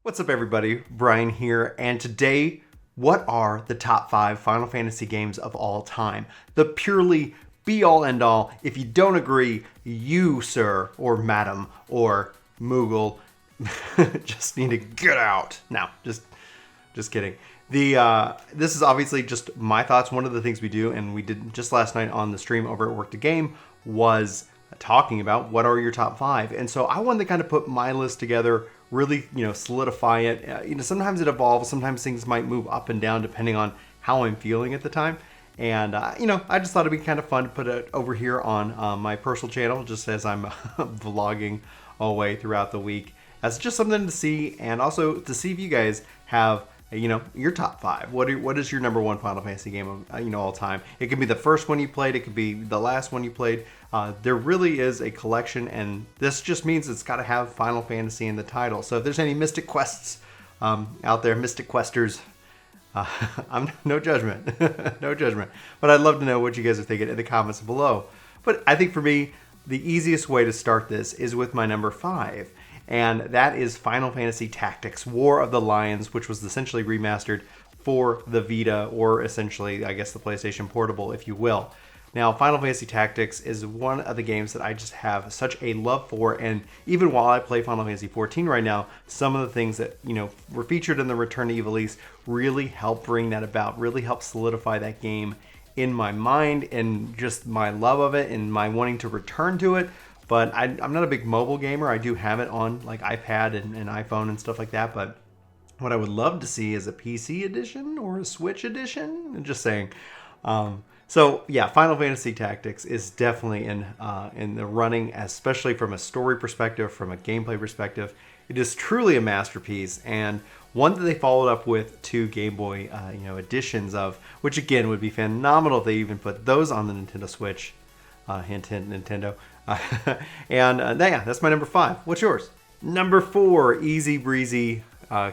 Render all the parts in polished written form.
What's up, everybody? Brian here, and today, what are the top 5 Final Fantasy games of all time? The purely be-all, end-all. If you don't agree, you, sir, or madam, or Moogle, just need to get out. No, just kidding. This is obviously just my thoughts. One of the things we do, and we did just last night on the stream over at Work To Game, was talking about what are your top 5. And so I wanted to kind of put my list together, really, solidify it. Sometimes it evolves. Sometimes things might move up and down depending on how I'm feeling at the time. And, I just thought it'd be kind of fun to put it over here on my personal channel, just as I'm vlogging away throughout the week. That's just something to see, and also to see if you guys have your top 5. What is your number 1 Final Fantasy game of all time? It could be the first one you played. It could be the last one you played. There really is a collection, and this just means it's got to have Final Fantasy in the title. So if there's any Mystic Quests out there, Mystic Questers, I'm no judgment, no judgment. But I'd love to know what you guys are thinking in the comments below. But I think for me, the easiest way to start this is with my number 5. And that is Final Fantasy Tactics: War of the Lions, which was essentially remastered for the Vita, or essentially, I guess, the PlayStation Portable, if you will. Now, Final Fantasy Tactics is one of the games that I just have such a love for, and even while I play Final Fantasy XIV right now, some of the things that, were featured in the Return to Evil East really help bring that about, really help solidify that game in my mind, and just my love of it, and my wanting to return to it. But I'm not a big mobile gamer. I do have it on like iPad and iPhone and stuff like that. But what I would love to see is a PC edition or a Switch edition. I'm just saying. So yeah, Final Fantasy Tactics is definitely in the running, especially from a story perspective, from a gameplay perspective. It is truly a masterpiece, and one that they followed up with 2 Game Boy editions of, which again would be phenomenal if they even put those on the Nintendo Switch. Hint, hint, Nintendo. That's my number 5. What's yours? Number 4, easy breezy,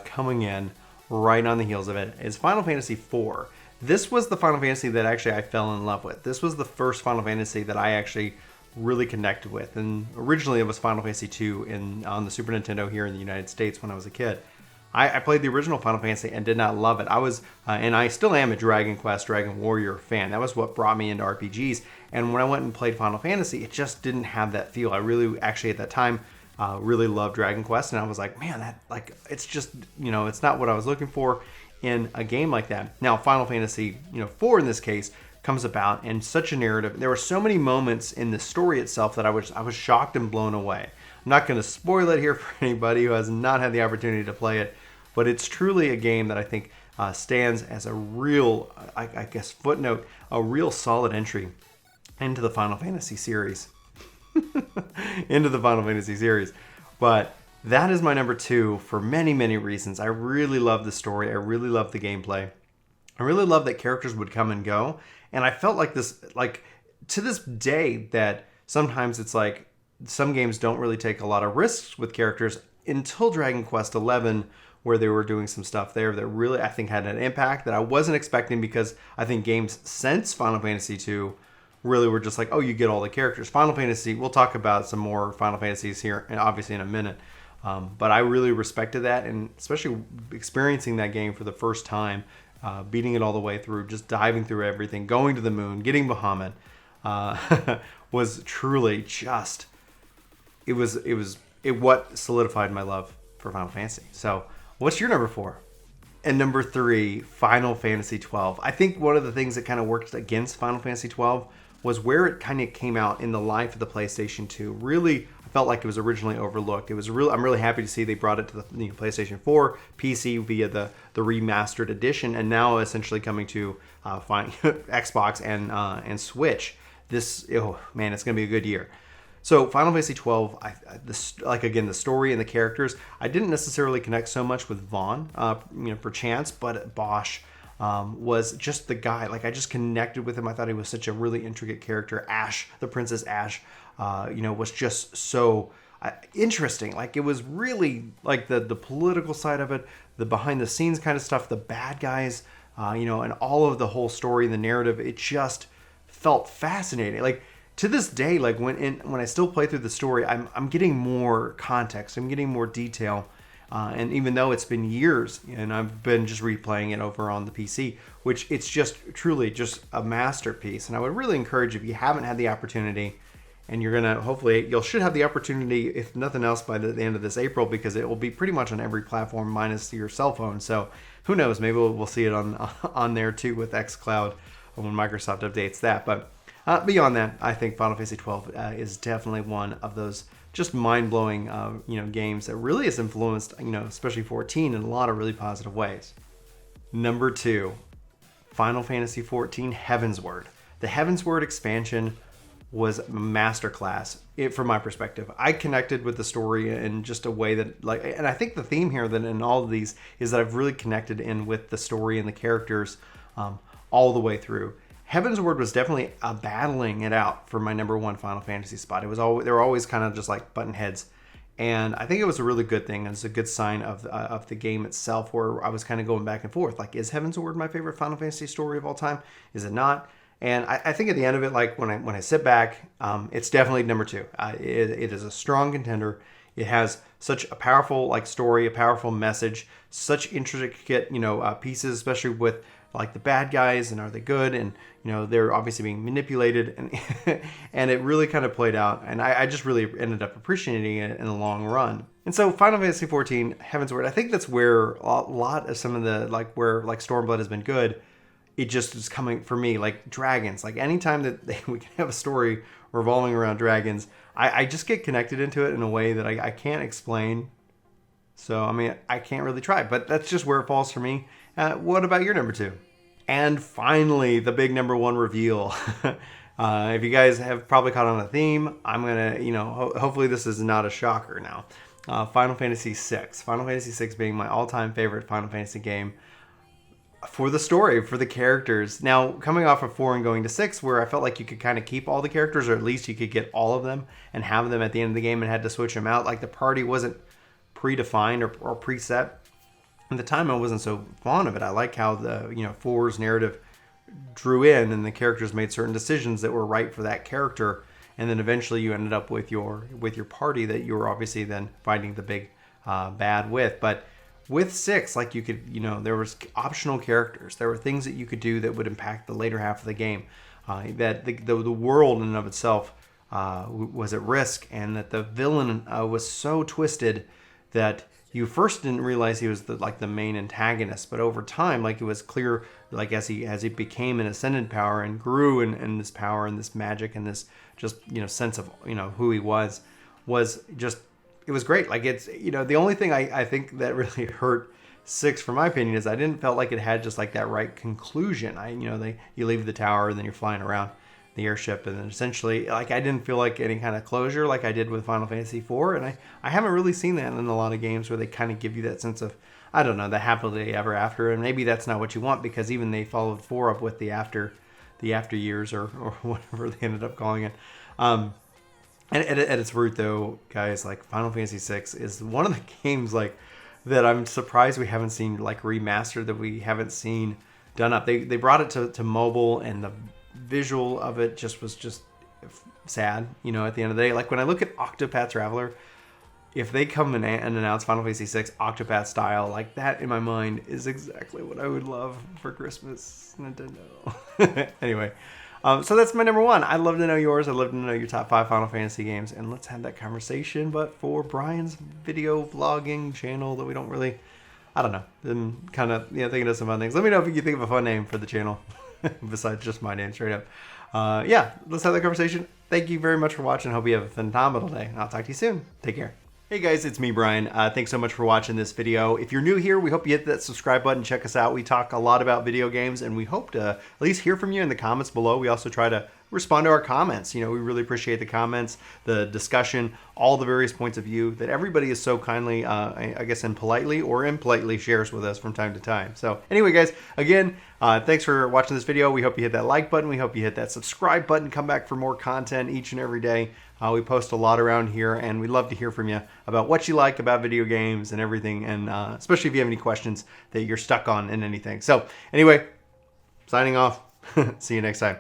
coming in right on the heels of it, is Final Fantasy IV. This was the Final Fantasy that actually I fell in love with. This was the first Final Fantasy that I actually really connected with. And originally it was Final Fantasy II on the Super Nintendo here in the United States when I was a kid. I played the original Final Fantasy and did not love it. I was, and I still am, a Dragon Quest, Dragon Warrior fan. That was what brought me into RPGs. And when I went and played Final Fantasy, it just didn't have that feel. I really, actually at that time, really loved Dragon Quest. And I was like, man, it's just, it's not what I was looking for in a game like that. Now, Final Fantasy, 4 in this case, comes about in such a narrative. There were so many moments in the story itself that I was shocked and blown away. I'm not going to spoil it here for anybody who has not had the opportunity to play it, but it's truly a game that I think stands as a real, I guess, footnote, a real solid entry into the Final Fantasy series. Into the Final Fantasy series. But that is my number 2 for many, many reasons. I really love the story. I really love the gameplay. I really love that characters would come and go. And I felt like this, to this day, that sometimes it's like, some games don't really take a lot of risks with characters until Dragon Quest XI, where they were doing some stuff there that really, I think, had an impact that I wasn't expecting, because I think games since Final Fantasy II really were just like, oh, you get all the characters. Final Fantasy, we'll talk about some more Final Fantasies here, and obviously in a minute. But I really respected that, and especially experiencing that game for the first time, beating it all the way through, just diving through everything, going to the moon, getting Bahamut, was truly just... It what solidified my love for Final Fantasy. So, what's your number 4? And number 3, Final Fantasy XII. I think one of the things that kind of worked against Final Fantasy XII was where it kind of came out in the life of the PlayStation 2. Really, I felt like it was originally overlooked. I'm really happy to see they brought it to the PlayStation 4, PC via the remastered edition, and now essentially coming to Xbox and Switch. It's going to be a good year. So Final Fantasy XII, the story and the characters, I didn't necessarily connect so much with Vaughn, perchance, but Bosch was just the guy. I just connected with him. I thought he was such a really intricate character. Ash, the Princess Ash, was just so interesting. It was really the political side of it, the behind the scenes kind of stuff, the bad guys, and all of the whole story and the narrative. It just felt fascinating. To this day, when I still play through the story, I'm getting more context. I'm getting more detail And even though it's been years, and I've been just replaying it over on the PC, which it's just truly just a masterpiece. And I would really encourage, if you haven't had the opportunity, and you're gonna, hopefully you should have the opportunity, if nothing else, by the end of this April, because it will be pretty much on every platform minus your cell phone. So who knows, maybe we'll see it on there too with xCloud when Microsoft updates that. But beyond that, I think Final Fantasy XII is definitely one of those just mind-blowing games that really has influenced, especially 14 in a lot of really positive ways. Number 2, Final Fantasy XIV Heavensward. The Heavensward expansion was a masterclass from my perspective. I connected with the story in just a way that, and I think the theme here that in all of these is that I've really connected in with the story and the characters all the way through. Heavensward was definitely battling it out for my number 1 Final Fantasy spot. They were always kind of just like button heads, and I think it was a really good thing. It's a good sign of the game itself, where I was kind of going back and forth. Like, is Heavensward my favorite Final Fantasy story of all time? Is it not? And I think at the end of it, like when I sit back, it's definitely number 2. It is a strong contender. It has such a powerful story, a powerful message, such intricate pieces, especially with like the bad guys, and are they good, and they're obviously being manipulated, and and it really kind of played out, and I just really ended up appreciating it in the long run. And so Final Fantasy XIV Heavensward, I think that's where a lot of some of the where Stormblood has been good. It just is coming for me, like dragons. Like anytime that we can have a story revolving around dragons, I just get connected into it in a way that I can't explain. So, I mean, I can't really try, but that's just where it falls for me. What about your number 2? And finally, the big number 1 reveal. If you guys have probably caught on the theme, I'm going to, hopefully this is not a shocker now. Final Fantasy VI. Final Fantasy VI being my all-time favorite Final Fantasy game. For the story, for the characters. Now, coming off of 4 and going to 6, where I felt like you could kind of keep all the characters, or at least you could get all of them and have them at the end of the game and had to switch them out. Like the party wasn't predefined or preset. At the time, I wasn't so fond of it. I like how the 4's narrative drew in, and the characters made certain decisions that were right for that character, and then eventually you ended up with your party that you were obviously then fighting the big bad with. But with 6, like you could, there was optional characters. There were things that you could do that would impact the later half of the game. That the world in and of itself was at risk, and that the villain was so twisted that you first didn't realize he was the main antagonist. But over time, it was clear, as he became an ascendant power and grew in this power and this magic and this just sense of who he was just. It was great. It's the only thing I think that really hurt 6, for my opinion, is I didn't felt like it had just that right conclusion. You leave the tower and then you're flying around the airship, and then essentially I didn't feel like any kind of closure like I did with Final Fantasy IV, and I haven't really seen that in a lot of games where they kind of give you that sense of, I don't know, the happily ever after. And maybe that's not what you want, because even they followed 4 up with the after years or whatever they ended up calling it. And at its root, though, guys, Final Fantasy VI is one of the games that I'm surprised we haven't seen remastered, that we haven't seen done up. They brought it to mobile, and the visual of it was just sad. At the end of the day, when I look at Octopath Traveler, if they come and announce Final Fantasy VI Octopath style, that in my mind is exactly what I would love for Christmas, Nintendo. Anyway. So that's my number 1. I'd love to know yours. I'd love to know your top 5 Final Fantasy games. And let's have that conversation. But for Brian's video vlogging channel that we don't really, I don't know, I'm kind of thinking of some fun things. Let me know if you think of a fun name for the channel besides just my name straight up. Let's have that conversation. Thank you very much for watching. Hope you have a phenomenal day. I'll talk to you soon. Take care. Hey guys, it's me, Brian. Thanks so much for watching this video. If you're new here, we hope you hit that subscribe button. Check us out. We talk a lot about video games, and we hope to at least hear from you in the comments below. We also try to respond to our comments. We really appreciate the comments, the discussion, all the various points of view that everybody is so kindly, I guess, and politely or impolitely shares with us from time to time. So anyway, guys, again, thanks for watching this video. We hope you hit that like button. We hope you hit that subscribe button. Come back for more content each and every day. We post a lot around here, and we'd love to hear from you about what you like about video games and everything, and especially if you have any questions that you're stuck on in anything. So anyway, signing off. See you next time.